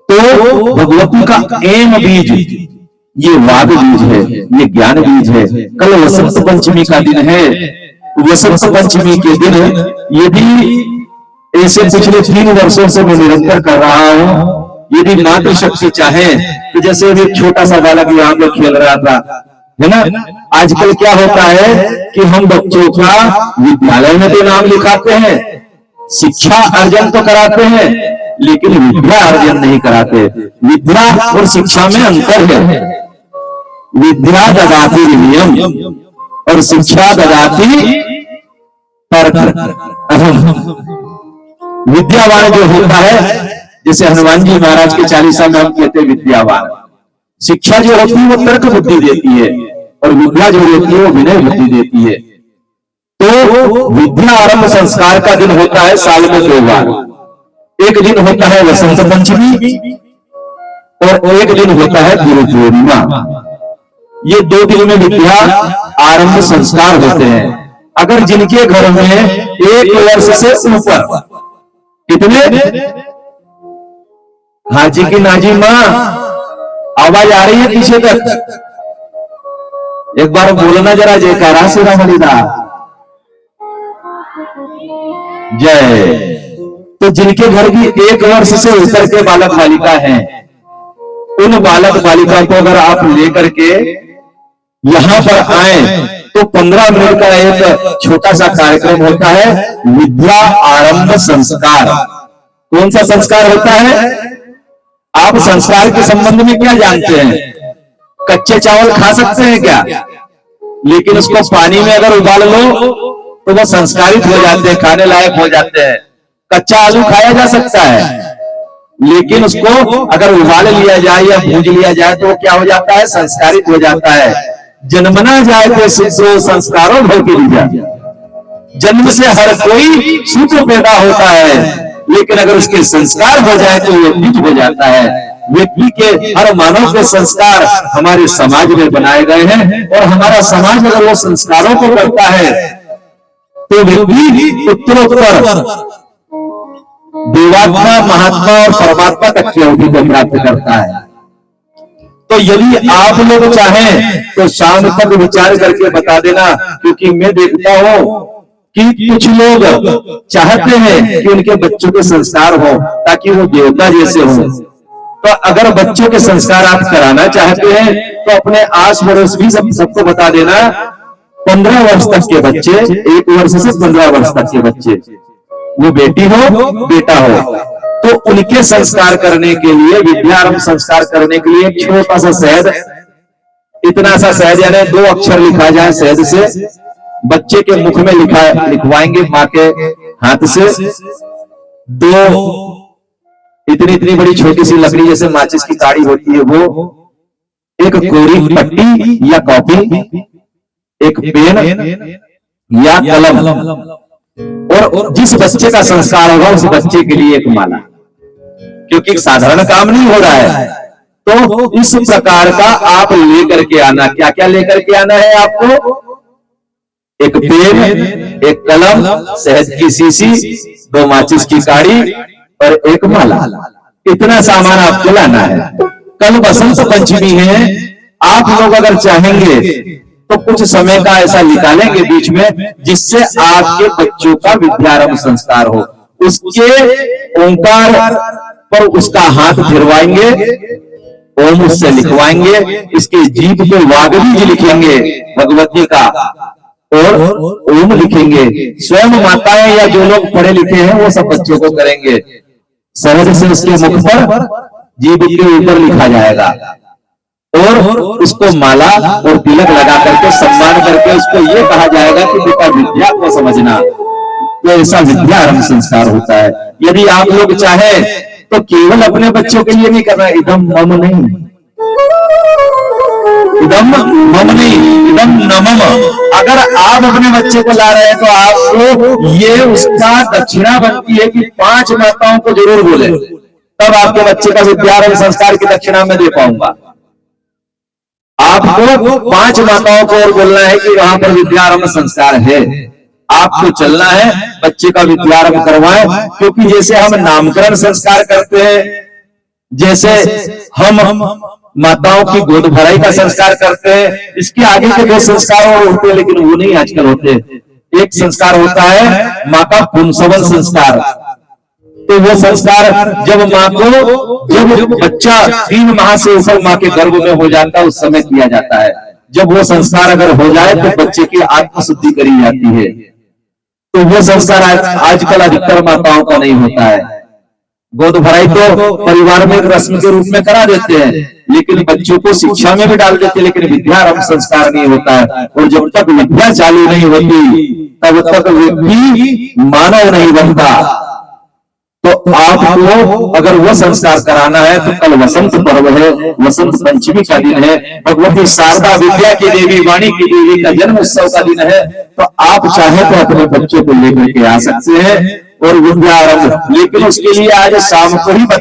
तो भगवती का एम बीज, ये वाद बीज है, ये ज्ञान बीज है। कल वसंत पंचमी का दिन है। वसंत पंचमी के दिन यदि ऐसे पिछले 3 वर्षों से मैं निरंतर कर रहा हूं, यदि मातृशक्ति चाहे तो जैसे एक छोटा सा बालक यहाँ पे खेल रहा था, है ना। आजकल क्या होता है कि हम बच्चों का विद्यालय में तो नाम लिखाते हैं, शिक्षा अर्जन तो कराते हैं, लेकिन विद्या अर्जन नहीं कराते। विद्या और शिक्षा में अंतर है। विद्या ददाति विनयम और शिक्षा ददाति तर्क। विद्यावान जो होता है, जैसे हनुमान जी महाराज के 40 में हम कहते हैं विद्यावान। शिक्षा जो होती है वो तर्क बुद्धि देती है, और विद्या जो होती है वो विनय बुद्धि देती है। तो विद्या आरंभ संस्कार का दिन होता है साल में 2 बार। एक दिन होता है वसंत पंचमी और एक दिन होता है गुरु पूर्णिमा। ये 2 दिन में विद्या आरंभ संस्कार होते हैं। अगर जिनके घर में 1 वर्ष से ऊपर, कितने, हाजी की नाजी माँ, आवाज आ रही है पीछे तक? एक बार बोलना जरा जयकारा श्री राम लीला जय। तो जिनके घर की 1 वर्ष से ऊपर के बालक बालिका हैं, उन बालक बालिका को अगर आप लेकर के यहां पर आए तो 15 मिनट का एक छोटा सा कार्यक्रम होता है, विद्या आरंभ संस्कार। कौन सा संस्कार होता है? आप संस्कार के संबंध में क्या जानते हैं? कच्चे चावल खा सकते हैं क्या? लेकिन उसको पानी में अगर उबाल लो तो वो संस्कारित हो जाते हैं, खाने लायक हो जाते हैं। कच्चा आलू खाया जा सकता है, लेकिन उसको अगर उबाल लिया जाए या भूज लिया जाए तो वो क्या हो जाता है? संस्कारित हो जाता है। जन्मना जाए तो सिद्धो संस्कारों भव के लीजा। जन्म से हर कोई सुख पैदा होता है, लेकिन अगर उसके संस्कार हो जाए तो वो निज हो जाता है। व्यक्ति के, हर मानव के संस्कार हमारे समाज में बनाए गए हैं, और हमारा समाज अगर वो संस्कारों को करता है तो व्यक्ति उत्तरोत्तर देवात्मा, महात्मा और परमात्मा तक की अवधि को प्राप्त करता है। तो यदि आप लोग चाहें तो शाम तक विचार करके बता देना, क्योंकि मैं देखता हूं कि कुछ लोग चाहते हैं कि उनके बच्चों के संस्कार हो ताकि वो देवता जैसे हो। तो अगर बच्चों के संस्कार आप कराना चाहते हैं तो अपने आस पड़ोस भी सबको बता देना। 15 वर्ष तक के बच्चे, 1 वर्ष से 15 वर्ष तक के बच्चे, वो बेटी हो बेटा हो, तो उनके संस्कार करने के लिए, विद्यारंभ संस्कार करने के लिए एक छोटा सा शहद, इतना सा शहद यानी 2 अक्षर लिखा जाए शहद से, बच्चे के मुख में लिखवाएंगे माँ के हाथ से। 2 इतनी बड़ी छोटी सी लकड़ी जैसे माचिस की काड़ी होती है वो, एक कोरी पट्टी या कॉपी, एक पेन या कलम, और जिस बच्चे का संस्कार होगा उस बच्चे के लिए एक माला, क्योंकि साधारण काम नहीं हो रहा है। तो इस प्रकार का आप लेकर के आना। क्या क्या लेकर के आना है आपको? एक पेन, एक कलम, शहद की शीशी, 2 माचिस की काड़ी और एक माला। इतना सामान आपको लाना है। कल बसंत पंचमी है। आप लोग अगर चाहेंगे तो कुछ समय का ऐसा निकालेंगे बीच में, जिससे आपके बच्चों का विद्यारंभ संस्कार हो। उसके ओंकार पर उसका हाथ फिरवाएंगे, ओम उससे लिखवाएंगे, इसके जीभ पे वागबीज लिखेंगे भगवती का, और ओम लिखेंगे। स्वयं माताएं या जो लोग पढ़े लिखे हैं वो सब बच्चों को करेंगे। सहज से उसके मुख पर, जीभ के ऊपर लिखा जाएगा, और उसको माला और तिलक लगा करके सम्मान करके उसको ये कहा जाएगा कि बेटा विद्या को समझना। तो ऐसा विद्यारंभ संस्कार होता है। यदि आप लोग चाहें तो केवल अपने बच्चों के लिए नहीं करना, इदम मम नहीं, इदम मम नहीं, इदम नमम। अगर आप अपने बच्चे को ला रहे हैं तो आपको ये उसका दक्षिणा बनती है कि 5 माताओं को जरूर बोले, तब आपके बच्चे का विद्यारंभ संस्कार की दक्षिणा में दे पाऊंगा। आपको 5 माताओं को और बोलना है कि वहां पर विद्यारंभ संस्कार है, आपको चलना है, बच्चे का विद्यारंभ करवाएं। क्योंकि जैसे हम नामकरण संस्कार करते हैं जैसे हम माताओं की गोद भराई का संस्कार करते हैं, इसके आगे के दो संस्कार और होते हैं, लेकिन वो नहीं आजकल होते। एक संस्कार होता है माँ का पुंसवन संस्कार। तो वो संस्कार जब माँ को, जब बच्चा 3 माह से ऊपर माँ के गर्भ में हो जाता है, उस समय किया जाता है। जब वो संस्कार अगर हो जाए तो बच्चे की आत्मशुद्धि करी जाती है। तो वो संस्कार आजकल अधिकतर माताओं का नहीं होता है। गोद भराई तो परिवार में एक रस्म के रूप में करा देते हैं, लेकिन बच्चों को शिक्षा में भी डाल देते हैं, लेकिन विद्यारंभ संस्कार नहीं होता है। और जब तक विद्या चालू नहीं होती तब तक व्यक्ति मानव नहीं बनता। तो आपको अगर वो संस्कार कराना है तो कल वसंत पर्व है, वसंत पंचमी का दिन है, भगवती शारदा विद्या की देवी, वाणी की देवी का जन्म उत्सव का दिन है। तो आप चाहे तो अपने बच्चों को लेकर के आ सकते हैं और विद्यारंभ, लेकिन उसके लिए आज शाम को ही बता